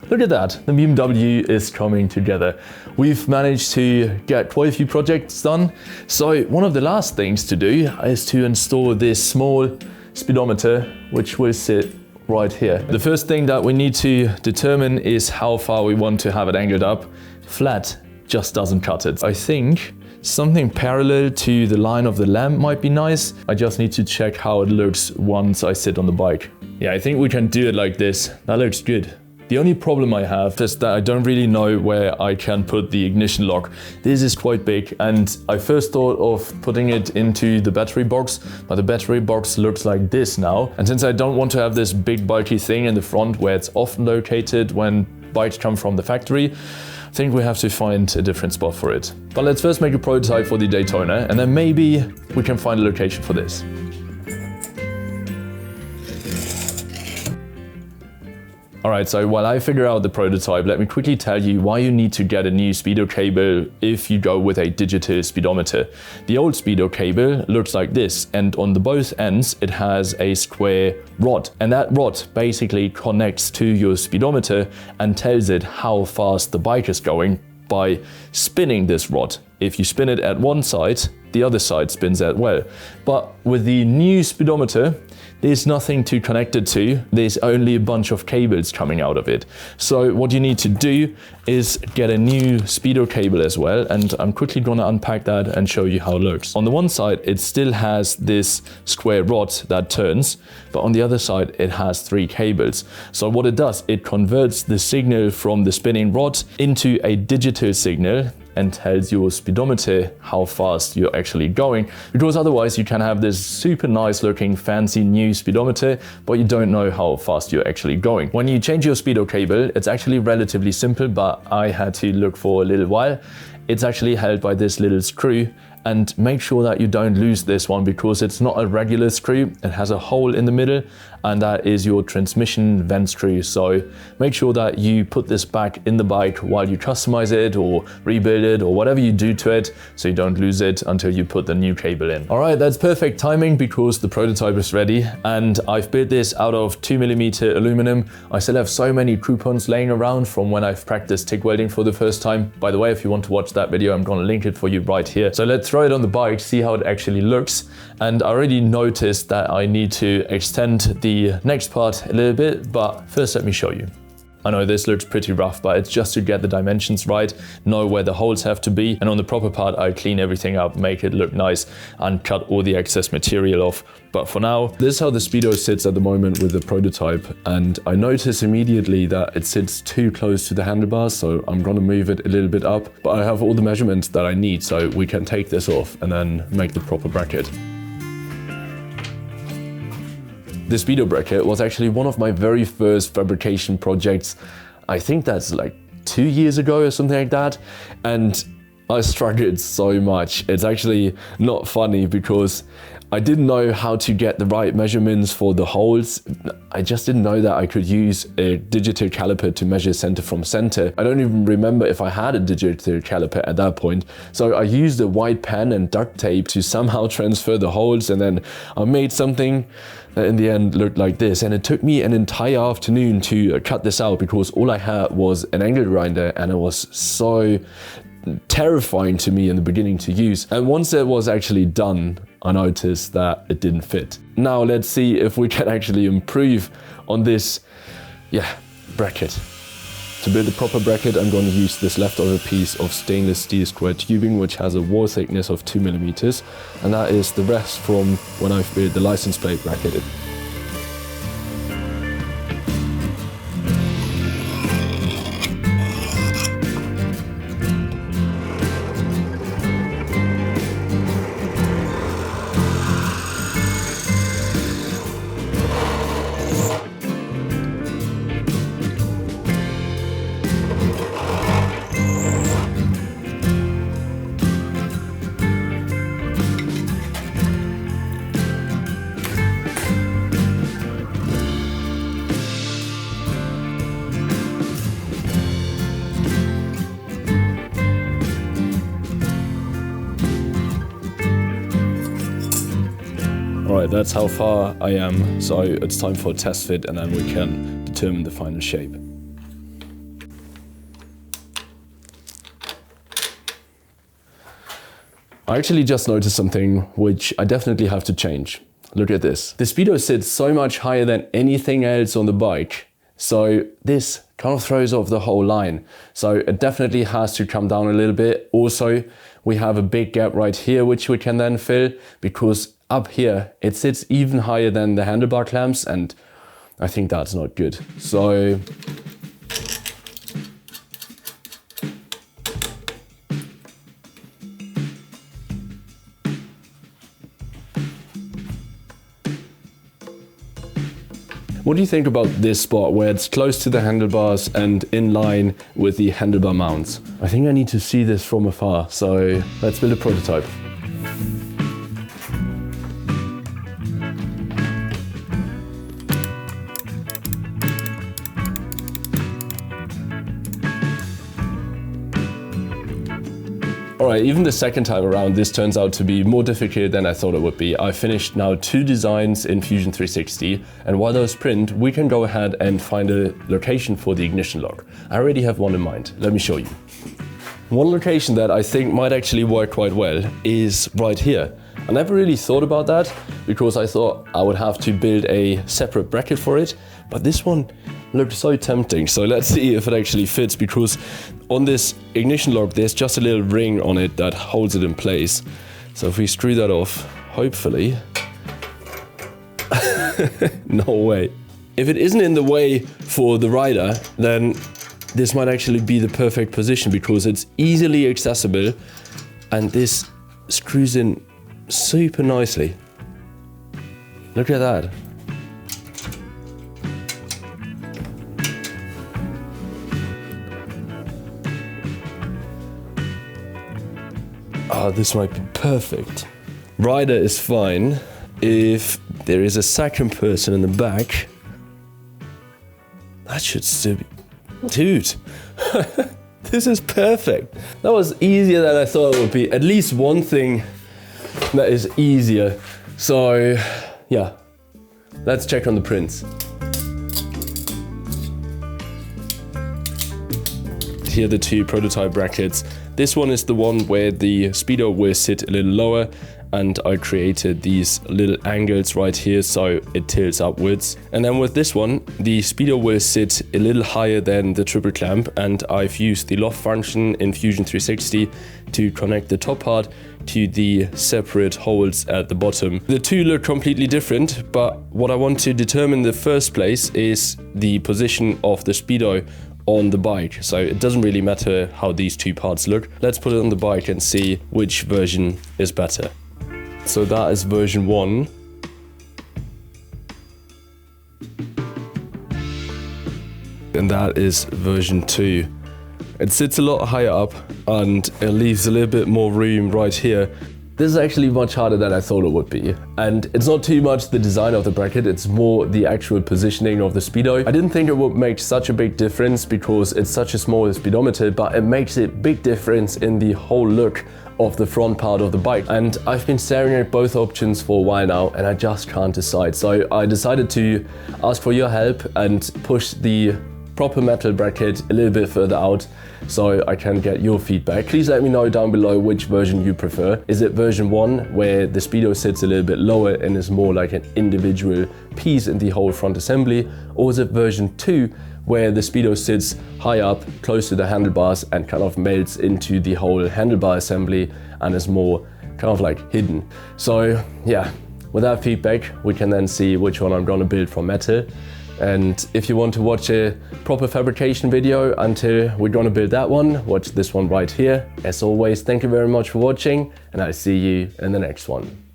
Look at that, the BMW is coming together. We've managed to get quite a few projects done. So one of the last things to do is to install this small speedometer, which will sit right here. The first thing that we need to determine is how far we want to have it angled up. Flat just doesn't cut it. I think something parallel to the line of the lamp might be nice. I just need to check how it looks once I sit on the bike. Yeah, I think we can do it like this. That looks good. The only problem I have is that I don't really know where I can put the ignition lock. This is quite big, and I first thought of putting it into the battery box, but the battery box looks like this now. And since I don't want to have this big bulky thing in the front where it's often located when bikes come from the factory, I think we have to find a different spot for it. But let's first make a prototype for the Daytona, and then maybe we can find a location for this. Alright, so while I figure out the prototype, let me quickly tell you why you need to get a new Speedo cable if you go with a digital speedometer. The old Speedo cable looks like this, and on the both ends it has a square rod. And that rod basically connects to your speedometer and tells it how fast the bike is going by spinning this rod. If you spin it at one side, the other side spins as well. But with the new speedometer, there's nothing to connect it to. There's only a bunch of cables coming out of it. So what you need to do is get a new Speedo cable as well. And I'm quickly gonna unpack that and show you how it looks. On the one side, it still has this square rod that turns, but on the other side, it has 3 cables. So what it does, it converts the signal from the spinning rod into a digital signal and tells your speedometer how fast you're actually going, because otherwise you can have this super nice looking fancy new speedometer, but you don't know how fast you're actually going. When you change your Speedo cable, it's actually relatively simple, but I had to look for a little while. It's actually held by this little screw, and make sure that you don't lose this one because it's not a regular screw. It has a hole in the middle, and that is your transmission vent screw. So make sure that you put this back in the bike while you customize it or rebuild it or whatever you do to it, so you don't lose it until you put the new cable in. All right, that's perfect timing because the prototype is ready, and I've built this out of 2mm aluminum. I still have so many coupons laying around from when I've practiced TIG welding for the first time. By the way, if you want to watch that video, I'm gonna link it for you right here. So let's throw it on the bike, see how it actually looks. And I already noticed that I need to extend the next part a little bit, but first let me show you. I know this looks pretty rough, but it's just to get the dimensions right, know where the holes have to be, and on the proper part I clean everything up, make it look nice and cut all the excess material off. But for now, this is how the Speedo sits at the moment with the prototype, and I notice immediately that it sits too close to the handlebars, so I'm gonna move it a little bit up, but I have all the measurements that I need, so we can take this off and then make the proper bracket. The Speedo bracket was actually one of my very first fabrication projects. I think that's like 2 years ago or something like that. And I struggled so much. It's actually not funny because I didn't know how to get the right measurements for the holes. I just didn't know that I could use a digital caliper to measure center from center. I don't even remember if I had a digital caliper at that point. So I used a white pen and duct tape to somehow transfer the holes, and then I made something that in the end looked like this. And it took me an entire afternoon to cut this out because all I had was an angle grinder, and it was so terrifying to me in the beginning to use. And once it was actually done, I noticed that it didn't fit. Now let's see if we can actually improve on this, bracket. To build a proper bracket, I'm going to use this leftover piece of stainless steel square tubing, which has a wall thickness of 2mm, and that is the rest from when I've built the license plate bracket. Alright, that's how far I am, so it's time for a test fit and then we can determine the final shape. I actually just noticed something which I definitely have to change. Look at this. The Speedo sits so much higher than anything else on the bike. So this kind of throws off the whole line. So it definitely has to come down a little bit. Also, we have a big gap right here, which we can then fill, because up here, it sits even higher than the handlebar clamps, and I think that's not good. So what do you think about this spot where it's close to the handlebars and in line with the handlebar mounts? I think I need to see this from afar, so let's build a prototype. Alright, even the second time around, this turns out to be more difficult than I thought it would be. I finished now 2 designs in Fusion 360, and while those print, we can go ahead and find a location for the ignition lock. I already have one in mind. Let me show you. One location that I think might actually work quite well is right here. I never really thought about that because I thought I would have to build a separate bracket for it, but this one looked so tempting. So let's see if it actually fits, because on this ignition lock there's just a little ring on it that holds it in place. So if we screw that off, hopefully... No way. If it isn't in the way for the rider, then this might actually be the perfect position, because it's easily accessible and this screws in super nicely. Look at that. Oh, this might be perfect. Rider is fine. If there is a second person in the back, that should still be... Dude, this is perfect. That was easier than I thought it would be. At least one thing that is easier. So yeah, let's check on the prints. Here are the 2 prototype brackets. This one is the one where the Speedo will sit a little lower, and I created these little angles right here so it tilts upwards. And then with this one, the Speedo will sit a little higher than the triple clamp, and I've used the loft function in Fusion 360 to connect the top part to the separate holes at the bottom. The two look completely different, but what I want to determine in the first place is the position of the Speedo on the bike. So it doesn't really matter how these 2 parts look. Let's put it on the bike and see which version is better. So that is version 1. And that is version 2. It sits a lot higher up and it leaves a little bit more room right here. This is actually much harder than I thought it would be. And it's not too much the design of the bracket, it's more the actual positioning of the Speedo. I didn't think it would make such a big difference because it's such a small speedometer, but it makes a big difference in the whole look of the front part of the bike. And I've been staring at both options for a while now and I just can't decide. So I decided to ask for your help and push the proper metal bracket a little bit further out so I can get your feedback. Please let me know down below which version you prefer. Is it version 1 where the Speedo sits a little bit lower and is more like an individual piece in the whole front assembly? Or is it version 2 where the Speedo sits high up, close to the handlebars and kind of melts into the whole handlebar assembly and is more kind of like hidden? So yeah, with that feedback, we can then see which one I'm gonna build from metal. And if you want to watch a proper fabrication video until we're gonna build that one, watch this one right here. As always, thank you very much for watching and I'll see you in the next one.